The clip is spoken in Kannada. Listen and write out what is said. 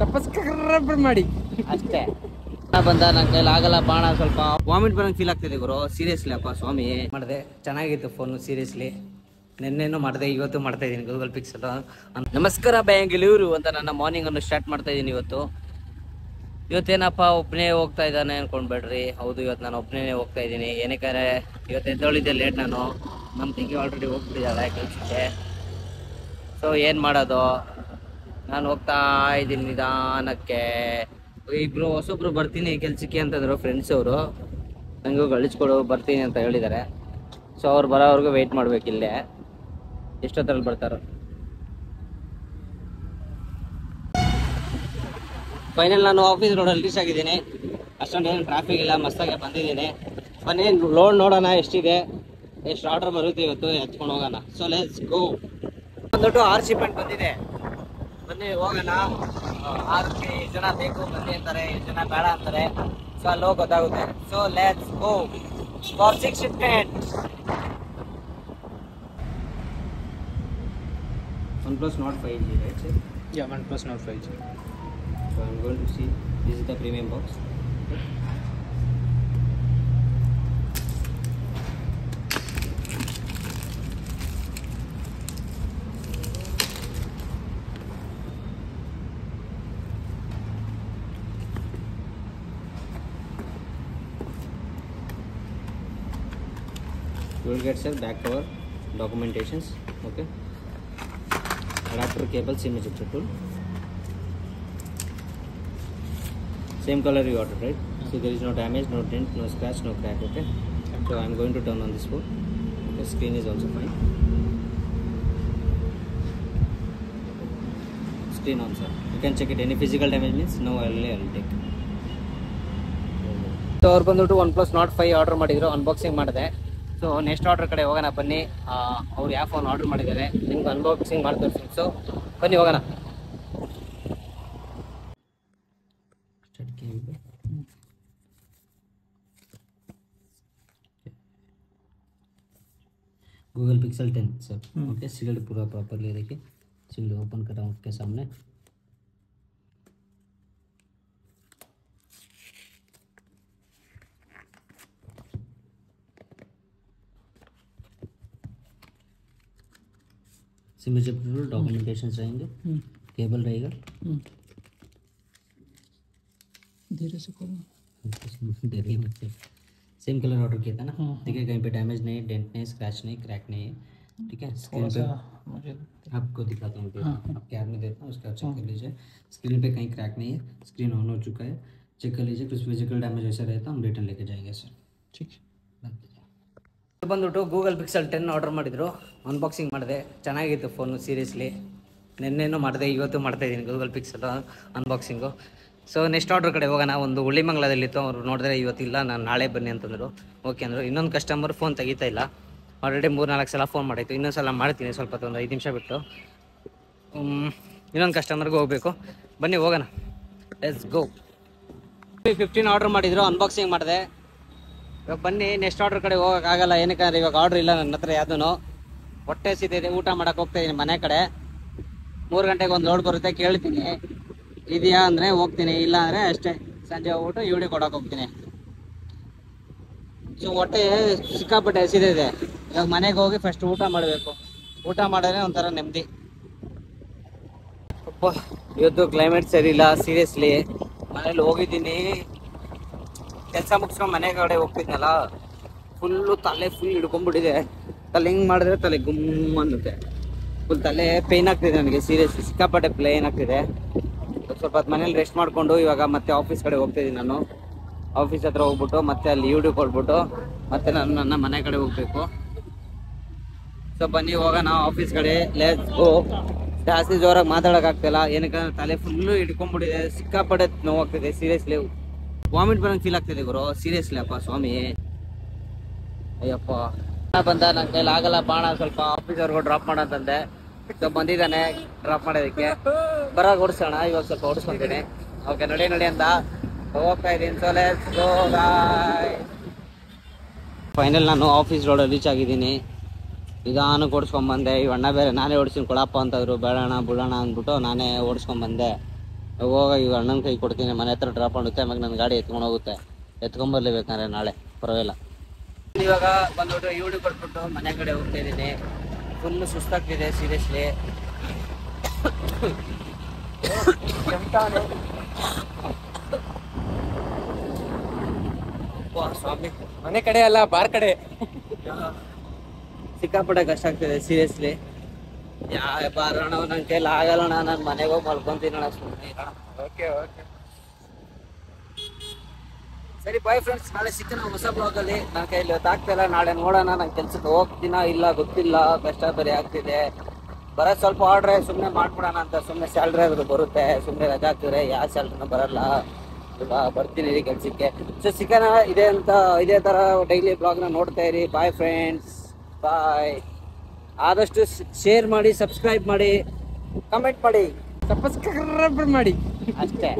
ಸಬ್ಸ್ಕ್ರೈಬ್ ಮಾಡಿ ಅಷ್ಟೇ. ಬಂದ ನನ್ನ ಕೈಲಿ ಆಗಲ್ಲ ಬಾಣ, ಸ್ವಲ್ಪ ವಾಮಿಟ್ ಬರಂಗ್ ಫೀಲ್ ಆಗ್ತಿದೆ ಗುರು. ಸೀರಿಯಸ್ಲಿ ಅಪ್ಪ ಸ್ವಾಮಿ ಮಾಡಿದೆ, ಚೆನ್ನಾಗಿತ್ತು ಫೋನು ಸೀರಿಯಸ್ಲಿ. ನಿನ್ನೆನೂ ಮಾಡಿದೆ, ಇವತ್ತು ಮಾಡ್ತಾ ಇದ್ದೀನಿ ಗೂಗಲ್ ಪಿಕ್ಸೆಲ್. ನಮಸ್ಕಾರ ಬೆಂಗಳೂರು ಅಂತ ನನ್ನ ಮಾರ್ನಿಂಗ್ ಅನ್ನು ಸ್ಟಾರ್ಟ್ ಮಾಡ್ತಾ ಇದ್ದೀನಿ. ಇವತ್ತೇನಪ್ಪ ಒಬ್ಬನೇ ಹೋಗ್ತಾ ಇದ್ದಾನೆ ಅನ್ಕೊಂಡ್ಬೇಡ್ರಿ. ಹೌದು, ಇವತ್ತು ನಾನು ಒಬ್ಬನೇ ಹೋಗ್ತಾ ಇದ್ದೀನಿ. ಏನಕ್ಕಾರೆ ಇವತ್ತು ಎದ್ದೊಳಿದ್ದೆ ಲೇಟ್. ನಾನು ನಮ್ಮ ತಂಗಿ ಆಲ್ರೆಡಿ ಹೋಗ್ಬಿಟ್ಟಿದ್ದಾಳೆ ಕೆಲಸಕ್ಕೆ. ಸೊ ಏನು ಮಾಡೋದು, ನಾನು ಹೋಗ್ತಾ ಇದ್ದೀನಿ ನಿಧಾನಕ್ಕೆ. ಇಬ್ಬರು ಹೊಸೊಬ್ರು ಬರ್ತೀನಿ ಕೆಲ್ಸಕ್ಕೆ ಅಂತಂದರು ಫ್ರೆಂಡ್ಸ್ ಅವರು. ನನಗೂ ಗಳಿಸ್ಕೊಡು ಬರ್ತೀನಿ ಅಂತ ಹೇಳಿದ್ದಾರೆ. ಸೊ ಅವ್ರು ಬರೋವ್ರಿಗೂ ವೆಯ್ಟ್ ಮಾಡ್ಬೇಕಿಲ್ಲೇ, ಎಷ್ಟೊತ್ತರಲ್ಲಿ ಬರ್ತಾರೋ. ಫೈನಲ್ ನಾನು ಆಫೀಸ್ ರೋಡಲ್ಲಿ ರೀಚ್ ಆಗಿದ್ದೀನಿ. ಅಷ್ಟೊಂದೇನು ಟ್ರಾಫಿಕ್ ಇಲ್ಲ, ಮಸ್ತಾಗೆ ಬಂದಿದ್ದೀನಿ. ಬನ್ನಿ ಲೋಡ್ ನೋಡೋಣ ಎಷ್ಟಿದೆ, ಎಷ್ಟು ಆರ್ಡರ್ ಬರುತ್ತೆ ಇವತ್ತು, ಎತ್ಕೊಂಡು ಹೋಗೋಣ. So let's go. ಬಂದ್ಬಿಟ್ಟು 6 ಶಿಪ್ಮೆಂಟ್ ಬಂದಿದೆ. ಬನ್ನಿ ಹೋಗೋಣ. 6 ಜನ ಬೇಕು ಬನ್ನಿ ಅಂತಾರೆ, 7 ಜನ ಬೇಡ ಅಂತಾರೆ. ಸೊ ಅಲ್ಲಿ ಹೋಗಿ ಗೊತ್ತಾಗುತ್ತೆ. So let's go for 6 shipment. OnePlus Nord 5G, right sir? Yeah, OnePlus Nord 5G. So I'm going to see, this is the premium box. You will get sir back cover, documentations, okay, adapter cable, SIM ejector tool, same color you ordered, right? So there is no damage, no dent, no scratch, no crack, okay. So I am going to turn on this phone. Okay, screen is also fine. Screen on sir, you can check it. Any physical damage means no, I will take. So ಅವ್ರು ಬಂದ್ಬಿಟ್ಟು OnePlus Nord 5 ಆರ್ಡರ್ ಮಾಡಿದ್ರು, ಅನ್ಬಾಕ್ಸಿಂಗ್ ಮಾಡಿದೆ. ಸೊ ನೆಕ್ಸ್ಟ್ ಆರ್ಡರ್ ಕಡೆ ಹೋಗೋಣ ಬನ್ನಿ. ಅವ್ರು ಯಾವ ಫೋನ್ ಆರ್ಡರ್ ಮಾಡಿದ್ದಾರೆ ನಿಮ್ಗೆ ಅನ್ಬಾಕ್ಸಿಂಗ್ ಮಾಡ್ತಾರೆ. ಸೊ ಬನ್ನಿ ಹೋಗೋಣ. Google Pixel 10 sir, okay. Sealed पूरा प्रॉपरली देखिए, सील्ड ओपन कर रहा हूँ आपके सामने. सिम एजेक्टर, डॉक्यूमेंटेशन रहेंगे, केबल रहेगा. धीरे से खोलो. सेम कलर ऑर्डर किया था ना. देखिए कहीं पे डैमेज नहीं, डेंट नहीं, स्क्रैच नहीं, क्रैक नहीं है. ठीक है. स्क्रीन पे मुझे आपको दिखाता हूँ, आपके हाथ में देता हूँ, उसका चेक कर लीजिए. स्क्रीन पे कहीं क्रैक नहीं है, स्क्रीन ऑन हो चुका है. चेक कर लीजिए. कुछ फिजिकल डैमेज ऐसा रहता हम रिटर्न लेके जाएंगे सर. ठीक है. ಬಂದ್ಬಿಟ್ಟು ಗೂಗಲ್ ಪಿಕ್ಸೆಲ್ 10 ಆರ್ಡರ್ ಮಾಡಿದ್ರು, ಅನ್ಬಾಕ್ಸಿಂಗ್ ಮಾಡಿದೆ. ಚೆನ್ನಾಗಿತ್ತು ಫೋನು ಸೀರಿಯಸ್ಲಿ. ನಿನ್ನೆನೂ ಮಾಡಿದೆ, ಇವತ್ತು ಮಾಡ್ತಾ ಇದ್ದೀನಿ Google Pixel unboxing. So next order ಕಡೆ ಹೋಗೋಣ. ಒಂದು ಉಳ್ಳಿಮಂಗ್ಲದಲ್ಲಿತ್ತು, ಅವರು ನೋಡಿದ್ರೆ ಇವತ್ತಿಲ್ಲ, ನಾನು ನಾಳೆ ಬನ್ನಿ ಅಂತಂದರು. ಓಕೆ ಅಂದರು. ಇನ್ನೊಂದು ಕಸ್ಟಮರ್ ಫೋನ್ ತೆಗಿತಾ ಇಲ್ಲ. ಆಲ್ರೆಡಿ 3-4 ಸಲ ಫೋನ್ ಮಾಡಿತ್ತು. ಇನ್ನೊಂದು ಸಲ ಮಾಡ್ತೀನಿ, ಸ್ವಲ್ಪ ಒಂದು 5 ನಿಮಿಷ ಬಿಟ್ಟು. ಇನ್ನೊಂದು ಕಸ್ಟಮರ್ಗೆ ಹೋಗಬೇಕು. ಬನ್ನಿ ಹೋಗೋಣ, ಲೆಟ್ಸ್ ಗೋ. 15 ಆರ್ಡರ್ ಮಾಡಿದ್ರು, ಅನ್ಬಾಕ್ಸಿಂಗ್ ಮಾಡಿದೆ. ಇವಾಗ ಬನ್ನಿ ನೆಕ್ಸ್ಟ್ ಆರ್ಡರ್ ಕಡೆ ಹೋಗೋಕ್ಕಾಗಲ್ಲ, ಏನಕ್ಕಂದ್ರೆ ಇವಾಗ ಆರ್ಡ್ರ್ ಇಲ್ಲ ನನ್ನ ಹತ್ರ ಯಾವುದೂ. ಹೊಟ್ಟೆ ಸಿದ್ದಿದೆ, ಊಟ ಮಾಡೋಕೆ ಹೋಗ್ತಾ ಇದ್ದೀನಿ ಮನೆ ಕಡೆ. 3 ಗಂಟೆಗೆ ಒಂದು ಲೋಡ್ ಬರುತ್ತೆ, ಕೇಳ್ತೀನಿ ಇದೆಯಾ ಅಂದರೆ ಹೋಗ್ತೀನಿ, ಇಲ್ಲ ಅಂದರೆ ಅಷ್ಟೇ ಸಂಜೆ ಹೋಗ್ಬಿಟ್ಟು ಇವಡಿಗೆ ಕೊಡೋಕೆ ಹೋಗ್ತೀನಿ. ಸೊ ಹೊಟ್ಟೆ ಸಿಕ್ಕಾಪಟ್ಟೆ ಹಸಿದಿದೆ. ಇವಾಗ ಮನೆಗೆ ಹೋಗಿ ಫಸ್ಟ್ ಊಟ ಮಾಡಬೇಕು. ಊಟ ಮಾಡಿದ್ರೆ ಒಂಥರ ನೆಮ್ಮದಿ. ಅಪ್ಪ ಇವತ್ತು ಕ್ಲೈಮೇಟ್ ಸರಿ ಇಲ್ಲ ಸೀರಿಯಸ್ಲಿ. ಮನೇಲಿ ಹೋಗಿದ್ದೀನಿ, ಕೆಲಸ ಮುಗಿಸ್ಕೊಂಡು ಮನೆ ಕಡೆ ಹೋಗ್ತಿದ್ನಲ್ಲ, ಫುಲ್ಲು ತಲೆ ಫುಲ್ ಹಿಡ್ಕೊಂಡ್ಬಿಟ್ಟಿದೆ. ತಲೆ ಹಿಂಗೆ ಮಾಡಿದ್ರೆ ತಲೆ ಗುಮ್ ಅನ್ನುತ್ತೆ. ಫುಲ್ ತಲೆ ಪೇಯ್ನ್ ಆಗ್ತಿದೆ ನನಗೆ ಸೀರಿಯಸ್ಲಿ, ಸಿಕ್ಕಾಪಟ್ಟೆ ಪ್ಲೇನ್ ಆಗ್ತಿದೆ. ಸ್ವಲ್ಪ ಹೊತ್ತು ಮನೇಲಿ ರೆಸ್ಟ್ ಮಾಡಿಕೊಂಡು ಇವಾಗ ಮತ್ತೆ ಆಫೀಸ್ ಕಡೆ ಹೋಗ್ತಾಯಿದ್ದೀನಿ. ನಾನು ಆಫೀಸ್ ಹತ್ರ ಹೋಗ್ಬಿಟ್ಟು ಮತ್ತೆ ಅಲ್ಲಿ ಯೂಟ್ಯೂಬ್ ಕೊಟ್ಬಿಟ್ಟು ಮತ್ತೆ ನಾನು ನನ್ನ ಮನೆ ಕಡೆ ಹೋಗಬೇಕು. ಸೊ ಬನ್ನಿ ಹೋಗೋಣ ಆಫೀಸ್ ಕಡೆ, ಲೆಟ್ಸ್ ಗೋ. ಜಾಸ್ತಿ ಜೋರಾಗಿ ಮಾತಾಡೋಕ್ಕಾಗ್ತಿಲ್ಲ, ಏನಕ್ಕಂದ್ರೆ ತಲೆ ಫುಲ್ಲು ಹಿಡ್ಕೊಂಡ್ಬಿಟ್ಟಿದೆ, ಸಿಕ್ಕಾಪಟ್ಟೆ ನೋವಾಗ್ತಿದೆ ಸೀರಿಯಸ್ಲಿ. ವಾಮಿಟ್ ಬರಂಗ್ ಫೀಲ್ ಆಗ್ತಿದೆ ಗುರು ಸೀರಿಯಸ್ಲಿ ಅಪ್ಪ ಸ್ವಾಮಿ. ಅಯ್ಯಪ್ಪ ಬಂದ ನನ್ನ ಕೈಲಿ ಆಗಲ್ಲ ಬಾಣ, ಸ್ವಲ್ಪ ಆಫೀಸರ್ಗೂ ಡ್ರಾಪ್ ಮಾಡಂತಂದೆ. ಸೊ ಬಂದಿದ್ದಾನೆ ಡ್ರಾಪ್ ಮಾಡೋದಕ್ಕೆ. ಬರೋಕೆ ಓಡಿಸೋಣ, ಇವಾಗ ಸ್ವಲ್ಪ ಓಡಿಸ್ಕೊತೀನಿ. ಓಕೆ ನಡಿ ಅಂತ ಹೋಗ್ತಾ ಇದ್ದೀನಿ. So let's go guys. Final ನಾನು ಆಫೀಸ್ ರೋಡಲ್ಲಿ ರೀಚ್ ಆಗಿದ್ದೀನಿ. ನಿಧಾನಕ್ಕೆ ಓಡಿಸ್ಕೊಂಬಂದೆ. ಈ ಅಣ್ಣ ಬೇರೆ ನಾನೇ ಓಡಿಸ್ತೀನಿ ಕೊಡಪ್ಪ ಅಂತಂದರು. ಬೇಡಣ ಬಿಡೋಣ ಅಂದ್ಬಿಟ್ಟು ನಾನೇ ಓಡಿಸ್ಕೊಂಬಂದೆ. ಹೋಗ ಈಗ ಅಣ್ಣನ ಕೈ ಕೊಡ್ತೀನಿ, ಮನೆ ಹತ್ರ ಡ್ರಾಪ್ ಮಾಡುತ್ತೆ, ಆಮೇಲೆ ನನ್ನ ಗಾಡಿ ಎತ್ಕೊಂಡು ಹೋಗುತ್ತೆ. ಎತ್ಕೊಂಬರ್ಲೇಬೇಕಂದ್ರೆ ನಾಳೆ ಪರವಾಗಿಲ್ಲ. ಇವಾಗ ಬಂದ್ಬಿಟ್ಟು ಯೂಡಿ ಕೊಟ್ಬಿಟ್ಟು ಮನೆ ಕಡೆ ಹೋಗ್ತಾ ಇದ್ದೀನಿ. Full ಸುಸ್ತಾಗ್ತಿದೆ seriously. ಸ್ವಾಮಿ, ಮನೆ ಕಡೆ ಅಲ್ಲ, ಬಾರ್ ಕಡೆ. ಸಿಕ್ಕಾಪಟ್ಟೆ ಕಷ್ಟ ಆಗ್ತಿದೆ ಸೀರಿಯಸ್ಲಿ. ಬಾರೋಣ ನನ್ನ ಕೈಲಿ ಆಗಲ್ಲಣ್ಣ, ನಾನು ಮನೆಗೆ ಹೋಗಿ ಮಲ್ಕೊಂತೀನಿ ಅಣ್ಣ ಸುಮ್ಮನೆ. ಓಕೆ ಓಕೆ, ಸರಿ ಬಾಯ್ ಫ್ರೆಂಡ್ಸ್, ನಾಳೆ ಸಿಕ್ಕನ ಹೊಸ ಬ್ಲಾಗಲ್ಲಿ. ನನ್ನ ಕೈಲಿ ಇವತ್ತು ಆಗ್ತಿಲ್ಲ, ನಾಳೆ ನೋಡೋಣ. ನಾನು ಕೆಲ್ಸಕ್ಕೆ ಹೋಗ್ತೀನಾ ಇಲ್ಲ ಗೊತ್ತಿಲ್ಲ, ಕಷ್ಟ ಬರೀ ಆಗ್ತಿದೆ. ಬರೋದು ಸ್ವಲ್ಪ ಆರ್ಡ್ರೆ ಸುಮ್ಮನೆ ಮಾಡ್ಬಿಡೋಣ ಅಂತ. ಸುಮ್ಮನೆ ಸ್ಯಾಲ್ರಿ ಆದರೂ ಬರುತ್ತೆ, ಸುಮ್ಮನೆ ರಜಾ ಹಾಕಿದ್ರೆ ಯಾವ ಸ್ಯಾಲ್ರಿನೂ ಬರಲ್ಲ ಅಲ್ವಾ. ಬರ್ತೀನಿ ರೀ ಕೆಲಸಕ್ಕೆ. ಸೊ ಸಿಕ್ಕನ ಇದೇ ಥರ ಡೈಲಿ ಬ್ಲಾಗ್ನ ನೋಡ್ತಾ ಇರಿ. ಬಾಯ್ ಫ್ರೆಂಡ್ಸ್, ಬಾಯ್. ಆದಷ್ಟು ಶೇರ್ ಮಾಡಿ, ಸಬ್ಸ್ಕ್ರೈಬ್ ಮಾಡಿ, ಕಮೆಂಟ್ ಮಾಡಿ, ಸಬ್ಸ್ಕ್ರೈಬ್ ಮಾಡಿ ಅಷ್ಟೇ.